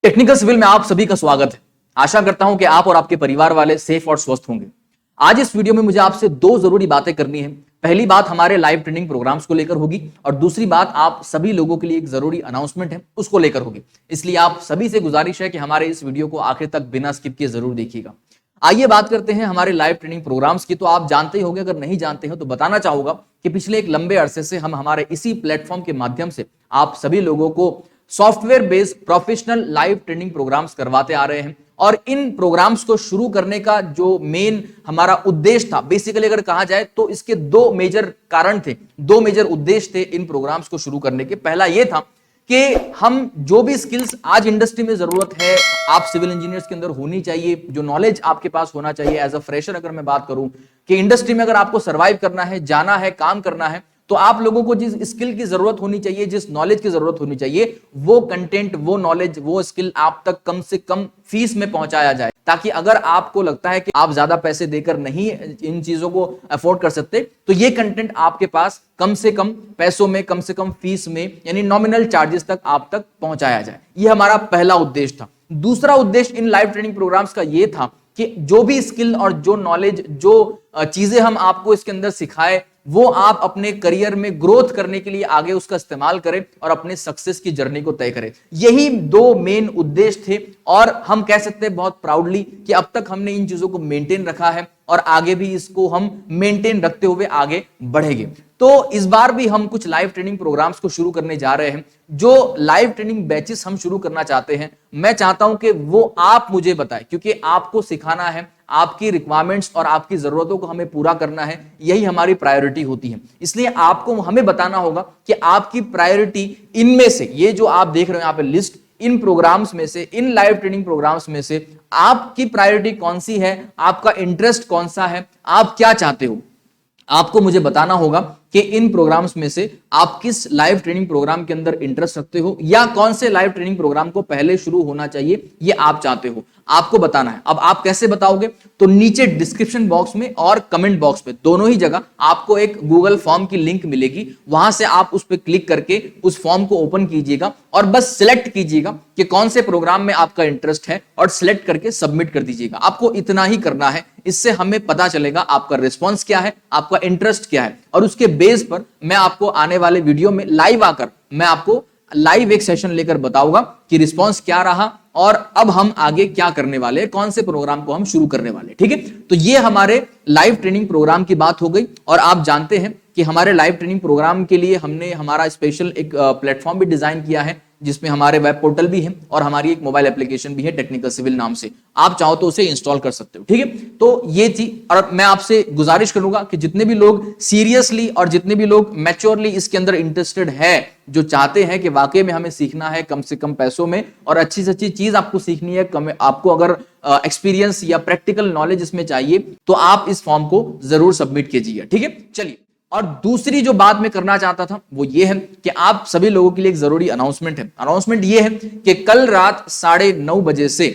Technical civil में आप सभी का स्वागत है। आशा करता हूं कि आप और आपके परिवार वाले सेफ और स्वस्थ होंगे। आज इस वीडियो में मुझे आपसे दो जरूरी बातें करनी है। पहली बात हमारे लाइव ट्रेनिंग प्रोग्राम्स को लेकर होगी और दूसरी बात आप सभी लोगों के लिए एक जरूरी अनाउंसमेंट है उसको लेकर होगी। इसलिए आप सभी से गुजारिश है कि हमारे इस वीडियो को आखिर तक बिना स्किप किए जरूर देखिएगा। आइए बात करते हैं हमारे लाइव ट्रेनिंग प्रोग्राम्स की। तो आप जानते ही होंगे, अगर नहीं जानते हो तो बताना चाहूंगा कि पिछले एक लंबे अरसे से हम हमारे इसी प्लेटफॉर्म के माध्यम से आप सभी लोगों को software based professional live training programmes करवाते आ रहे हैं। और इन प्रोग्राम्स को शुरू करने का जो मेन हमारा उद्देश्य था, बेसिकली अगर कहा जाए तो इसके दो मेजर कारण थे, दो मेजर उद्देश्य थे इन प्रोग्राम्स को शुरू करने के। पहला यह था कि हम जो भी स्किल्स आज इंडस्ट्री में जरूरत है, आप सिविल इंजीनियर्स के अंदर होनी चाहिए, जो नॉलेज आपके पास होना चाहिए एज अ फ्रेशर। अगर मैं बात करूं कि इंडस्ट्री में अगर आपको सर्वाइव करना है, जाना है, काम करना है, तो आप लोगों को जिस स्किल की जरूरत होनी चाहिए, जिस नॉलेज की जरूरत होनी चाहिए, वो कंटेंट, वो नॉलेज, वो स्किल आप तक कम से कम फीस में पहुंचाया जाए, ताकि अगर आपको लगता है कि आप ज्यादा पैसे देकर नहीं इन चीजों को अफोर्ड कर सकते, तो ये कंटेंट आपके पास कम से कम पैसों में, कम से कम फीस में, यानी नॉमिनल चार्जेस तक आप तक पहुंचाया जाए। ये हमारा पहला उद्देश्य था। दूसरा उद्देश्य इन लाइव ट्रेनिंग प्रोग्राम्स का ये था कि जो भी स्किल और जो नॉलेज, जो चीजें हम आपको इसके अंदर सिखाए, वो आप अपने करियर में ग्रोथ करने के लिए आगे उसका इस्तेमाल करें और अपने सक्सेस की जर्नी को तय करें। यही दो मेन उद्देश्य थे और हम कह सकते हैं बहुत प्राउडली कि अब तक हमने इन चीजों को मेंटेन रखा है और आगे भी इसको हम मेंटेन रखते हुए आगे बढ़ेंगे। तो इस बार भी हम कुछ लाइव ट्रेनिंग प्रोग्राम्स को शुरू करने जा रहे हैं। जो लाइव ट्रेनिंग बैचेस हम शुरू करना चाहते हैं, मैं चाहता हूं कि वो आप मुझे बताएं, क्योंकि आपको सिखाना है, आपकी रिक्वायरमेंट्स और आपकी जरूरतों को हमें पूरा करना है, यही हमारी प्रायोरिटी होती है। इसलिए आपको हमें बताना होगा कि आपकी प्रायोरिटी इनमें से, ये जो आप देख रहे हो यहाँ पे लिस्ट, इन प्रोग्राम्स में से, इन लाइव ट्रेनिंग प्रोग्राम्स में से आपकी प्रायोरिटी कौन सी है, आपका इंटरेस्ट कौन सा है, आप क्या चाहते हो। आपको मुझे बताना होगा कि इन प्रोग्राम्स में से आप किस लाइव ट्रेनिंग प्रोग्राम के अंदर इंटरेस्ट रखते हो या कौन से लाइव ट्रेनिंग प्रोग्राम को पहले शुरू होना चाहिए, ये आप चाहते हो, आपको बताना है। अब आप कैसे बताओगे, तो नीचे डिस्क्रिप्शन बॉक्स में और कमेंट बॉक्स में, दोनों ही जगह आपको एक गूगल फॉर्म की लिंक मिलेगी। वहां से आप उस पर क्लिक करके उस फॉर्म को ओपन कीजिएगा और बस सिलेक्ट कीजिएगा कि कौन से प्रोग्राम में आपका इंटरेस्ट है और सिलेक्ट करके सबमिट कर दीजिएगा। आपको इतना ही करना है। इससे हमें पता चलेगा आपका रिस्पॉन्स क्या है, आपका इंटरेस्ट क्या है, और उसके बेस पर मैं आपको आने वाले वीडियो में लाइव आकर मैं आपको लाइव एक सेशन लेकर बताऊंगा कि रिस्पांस क्या रहा और अब हम आगे क्या करने वाले हैं, कौन से प्रोग्राम को हम शुरू करने वाले हैं। ठीक है, तो ये हमारे लाइव ट्रेनिंग प्रोग्राम की बात हो गई। और आप जानते हैं कि हमारे लाइव ट्रेनिंग प्रोग्राम के लिए हमने हमारा स्पेशल एक प्लेटफॉर्म भी डिजाइन किया है, जिसमें हमारे वेब पोर्टल भी है और हमारी एक मोबाइल एप्लीकेशन भी है टेक्निकल सिविल नाम से। आप चाहो तो उसे इंस्टॉल कर सकते हो। ठीक है, तो ये थी। और मैं आपसे गुजारिश करूंगा कि जितने भी लोग सीरियसली और जितने भी लोग मैच्योरली इसके अंदर इंटरेस्टेड है, जो चाहते हैं कि वाकई में हमें सीखना है कम से कम पैसों में और अच्छी से अच्छी चीज आपको सीखनी है, आपको अगर एक्सपीरियंस या प्रैक्टिकल नॉलेज इसमें चाहिए, तो आप इस फॉर्म को जरूर सबमिट कीजिए। ठीक है, चलिए। और दूसरी जो बात मैं करना चाहता था वो ये है कि आप सभी लोगों के लिए एक जरूरी अनाउंसमेंट है। अनाउंसमेंट ये है कि कल रात 9:30 बजे से,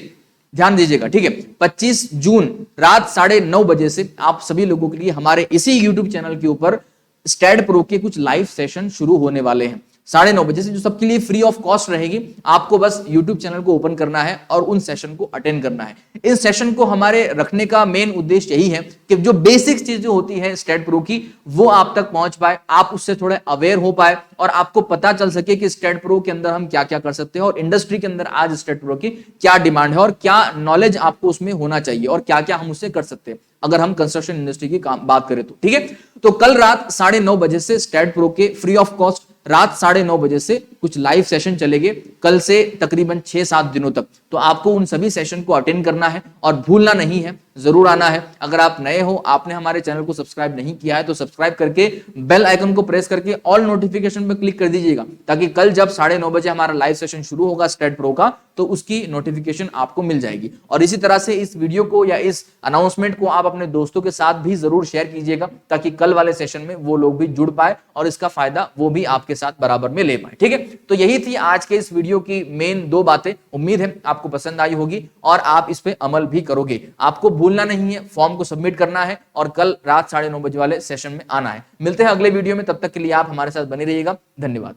ध्यान दीजिएगा, ठीक है, 25 जून रात 9:30 बजे से आप सभी लोगों के लिए हमारे इसी YouTube चैनल के ऊपर स्टैड प्रो के कुछ लाइव सेशन शुरू होने वाले हैं 9:30 बजे से, जो सबके लिए फ्री ऑफ कॉस्ट रहेगी। आपको बस YouTube चैनल को ओपन करना है और उन सेशन को अटेंड करना है। इस सेशन को हमारे रखने का मेन उद्देश्य यही है कि जो बेसिक चीजें होती है स्टैड प्रो की, वो आप तक पहुंच पाए, आप उससे थोड़े अवेयर हो पाए और आपको पता चल सके कि स्टैड प्रो के अंदर हम क्या क्या कर सकते हैं और इंडस्ट्री के अंदर आज स्टैड प्रो की क्या डिमांड है और क्या नॉलेज आपको उसमें होना चाहिए और क्या क्या हम उससे कर सकते हैं, अगर हम कंस्ट्रक्शन इंडस्ट्री की बात करें तो। ठीक है, तो कल रात 9:30 बजे से स्टैड प्रो के फ्री ऑफ कॉस्ट रात 9:30 बजे से कुछ लाइव सेशन चलेंगे, कल से तकरीबन 6-7 दिनों तक। तो आपको उन सभी सेशन को अटेंड करना है और भूलना नहीं है, जरूर आना है। अगर आप नए हो, आपने हमारे चैनल को सब्सक्राइब नहीं किया है, तो सब्सक्राइब करके बेल आइकन को प्रेस करके ऑल नोटिफिकेशन पर क्लिक कर दीजिएगा, ताकि कल जब 9:30 बजे हमारा लाइव सेशन शुरू होगा स्टैड प्रो का, तो उसकी नोटिफिकेशन आपको मिल जाएगी। और इसी तरह से इस वीडियो को या इस अनाउंसमेंट को आप अपने दोस्तों के साथ भी जरूर शेयर कीजिएगा, ताकि कल वाले सेशन में वो लोग भी जुड़ पाए और इसका फायदा वो भी आपके साथ बराबर में ले पाए। ठीक है, तो यही थी आज के इस वीडियो की मेन 2 बातें। उम्मीद है आपको पसंद आई होगी और आप इस पे अमल भी करोगे। आपको भूलना नहीं है, फॉर्म को सबमिट करना है और कल रात 9:30 बजे वाले सेशन में आना है। मिलते हैं अगले वीडियो में, तब तक के लिए आप हमारे साथ बने रहिएगा। धन्यवाद।